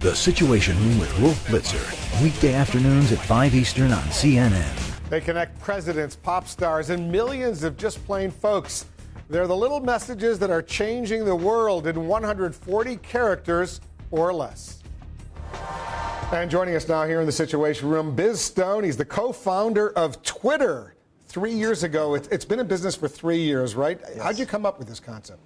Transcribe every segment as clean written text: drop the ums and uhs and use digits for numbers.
The Situation Room with Wolf Blitzer, weekday afternoons at 5 Eastern on CNN. They connect presidents, pop stars, and millions of just plain folks. They're the little messages that are changing the world in 140 characters or less. And joining us now here in the Situation Room, Biz Stone. He's the co-founder of Twitter. 3 years ago, it's been in business for 3 years, right? Yes. How'd you come up with this concept?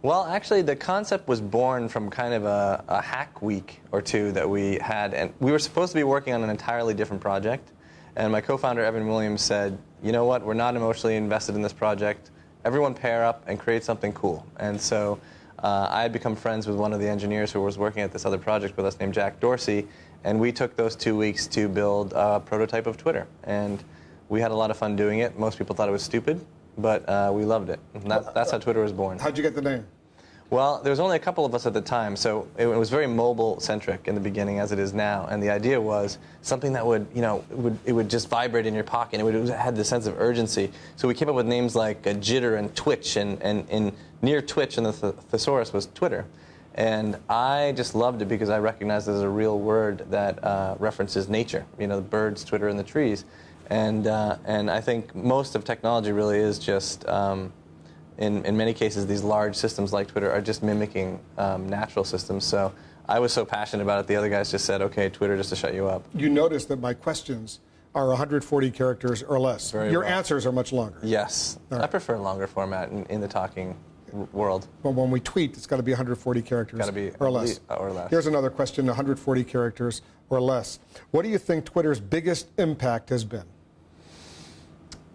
Well, actually, the concept was born from kind of a hack week or two that we had. And we were supposed to be working on an entirely different project. And my co-founder, Evan Williams, said, you know what, we're not emotionally invested in this project. Everyone pair up and create something cool. And so I had become friends with one of the engineers who was working at this other project with us named Jack Dorsey. And we took those 2 weeks to build a prototype of Twitter. And we had a lot of fun doing it. Most people thought it was stupid, but we loved it. And that's how Twitter was born. How'd you get the name? Well, there was only a couple of us at the time, so it was very mobile-centric in the beginning, as it is now. And the idea was something that would, it would just vibrate in your pocket. It had the sense of urgency. So we came up with names like Jitter and Twitch, and near Twitch and the thesaurus was Twitter. And I just loved it because I recognized it as a real word that references nature. The birds twitter in the trees. And I think most of technology really is just, in many cases, these large systems like Twitter are just mimicking natural systems. So I was so passionate about it, the other guys just said, okay, Twitter, just to shut you up. You notice that my questions are 140 characters or less. Your answers are much longer. Yes. Right. I prefer a longer format in the talking world. But when we tweet, it's got to be 140 characters or less. Here's another question, 140 characters or less. What do you think Twitter's biggest impact has been?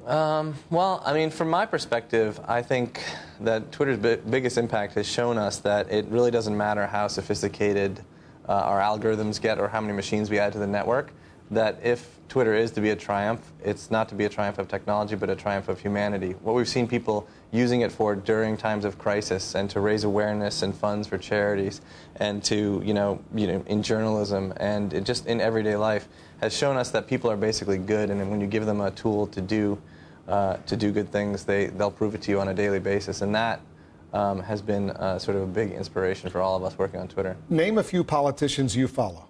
Well, from my perspective, I think that Twitter's biggest impact has shown us that it really doesn't matter how sophisticated our algorithms get or how many machines we add to the network, that if Twitter is to be a triumph, it's not to be a triumph of technology, but a triumph of humanity. What we've seen people using it for during times of crisis and to raise awareness and funds for charities and to, in journalism and just in everyday life has shown us that people are basically good, and when you give them a tool to do good things, they'll prove it to you on a daily basis, and that has been sort of a big inspiration for all of us working on Twitter. Name a few politicians you follow.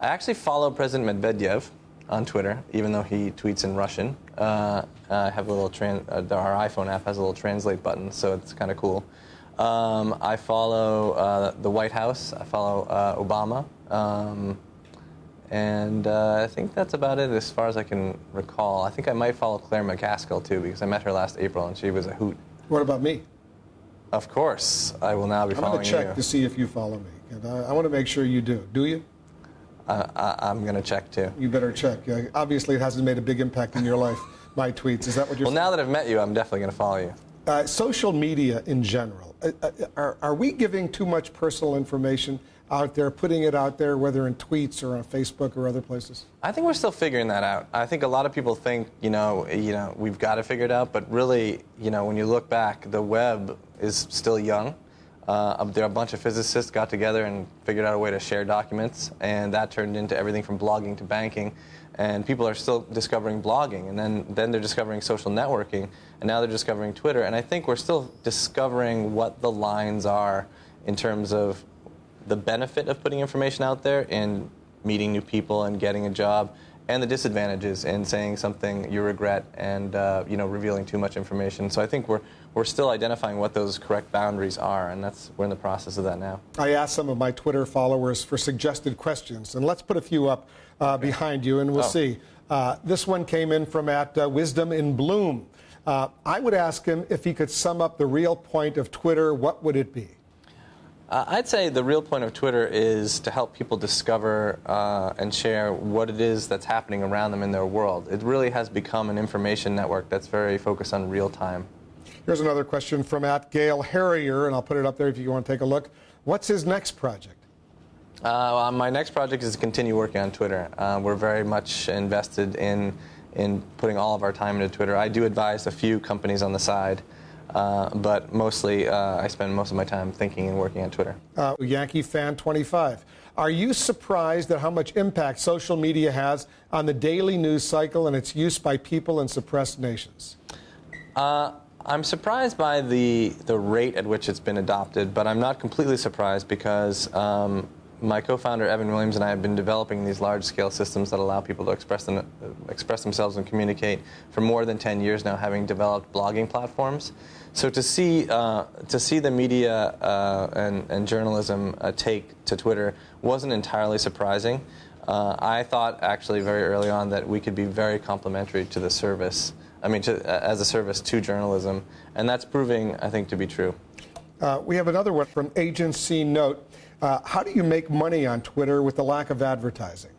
I actually follow President Medvedev on Twitter, even though he tweets in Russian. I have a little our iPhone app has a little translate button, so it's kind of cool. I follow the White House. I follow Obama. And I think that's about it as far as I can recall. I think I might follow Claire McCaskill, too, because I met her last April, and she was a hoot. What about me? Of course. I will now be following you. I'm going to check to see if you follow me. And I want to make sure you do. Do you? I'm going to check, too. You better check. Obviously, it hasn't made a big impact in your life, my tweets. Is that what you're saying? Well, now that I've met you, I'm definitely going to follow you. Social media in general. Are we giving too much personal information out there, putting it out there, whether in tweets or on Facebook or other places? I think we're still figuring that out. I think a lot of people think, we've got to figure it out, but really, when you look back, the web is still young. There are a bunch of physicists got together and figured out a way to share documents, and that turned into everything from blogging to banking. And people are still discovering blogging, and then they're discovering social networking, and now they're discovering Twitter. And I think we're still discovering what the lines are in terms of the benefit of putting information out there and meeting new people and getting a job, and the disadvantages in saying something you regret and revealing too much information. So I think we're still identifying what those correct boundaries are, and we're in the process of that now. I asked some of my Twitter followers for suggested questions, and let's put a few up behind you, and we'll see. This one came in from @Wisdom in Bloom. I would ask him if he could sum up the real point of Twitter. What would it be? I'd say the real point of Twitter is to help people discover and share what it is that's happening around them in their world. It really has become an information network that's very focused on real time. Here's another question from @Gail Harrier, and I'll put it up there if you want to take a look. What's his next project? My next project is to continue working on Twitter. We're very much invested in putting all of our time into Twitter. I do advise a few companies on the side. But mostly, I spend most of my time thinking and working on Twitter. Yankee Fan 25. Are you surprised at how much impact social media has on the daily news cycle and its use by people in suppressed nations? I'm surprised by the rate at which it's been adopted, but I'm not completely surprised because my co-founder Evan Williams and I have been developing these large-scale systems that allow people to express themselves and communicate for more than 10 years now, having developed blogging platforms. So to see the media and journalism take to Twitter wasn't entirely surprising. I thought actually very early on that we could be very complementary to the service. I mean, as a service to journalism, and that's proving, I think, to be true. We have another one from Agency Note. How do you make money on Twitter with the lack of advertising?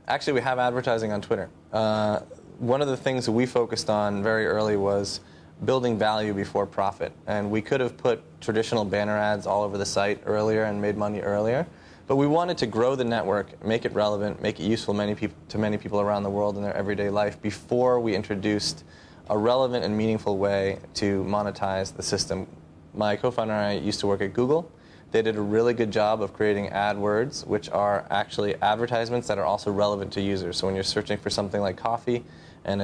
Actually, we have advertising on Twitter. One of the things that we focused on very early was building value before profit. And we could have put traditional banner ads all over the site earlier and made money earlier. But we wanted to grow the network, make it relevant, make it useful to many people around the world in their everyday life before we introduced a relevant and meaningful way to monetize the system. My co-founder and I used to work at Google. They did a really good job of creating AdWords, which are actually advertisements that are also relevant to users. So when you're searching for something like coffee, and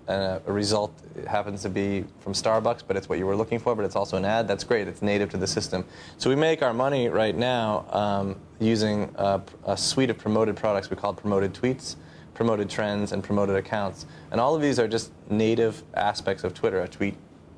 a result happens to be from Starbucks, but it's what you were looking for, but it's also an ad, that's great. It's native to the system. So we make our money right now using a suite of promoted products we call promoted tweets, promoted trends, and promoted accounts. And all of these are just native aspects of Twitter. A tweet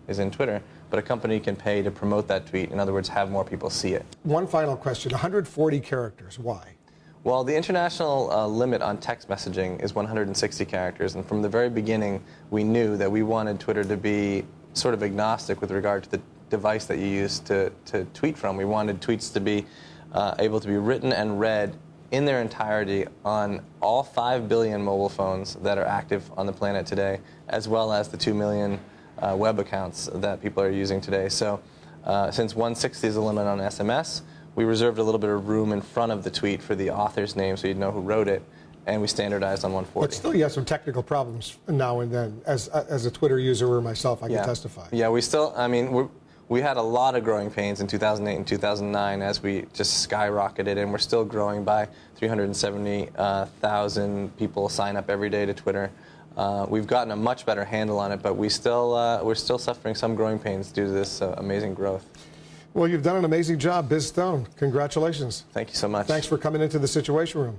is in Twitter, but a company can pay to promote that tweet. In other words, have more people see it. One final question, 140 characters, why? Well, the international limit on text messaging is 160 characters, and from the very beginning, we knew that we wanted Twitter to be sort of agnostic with regard to the device that you use to tweet from. We wanted tweets to be able to be written and read in their entirety on all 5 billion mobile phones that are active on the planet today, as well as the 2 million web accounts that people are using today. So since 160 is the limit on SMS, we reserved a little bit of room in front of the tweet for the author's name so you'd know who wrote it, and we standardized on 140. But still, you have some technical problems now and then. As a Twitter user or myself, I can testify. Yeah, we still, I mean, we had a lot of growing pains in 2008 and 2009 as we just skyrocketed, and we're still growing by 370,000 people sign up every day to Twitter. We've gotten a much better handle on it, but we're still suffering some growing pains due to this amazing growth. Well, you've done an amazing job, Biz Stone. Congratulations. Thank you so much. Thanks for coming into the Situation Room.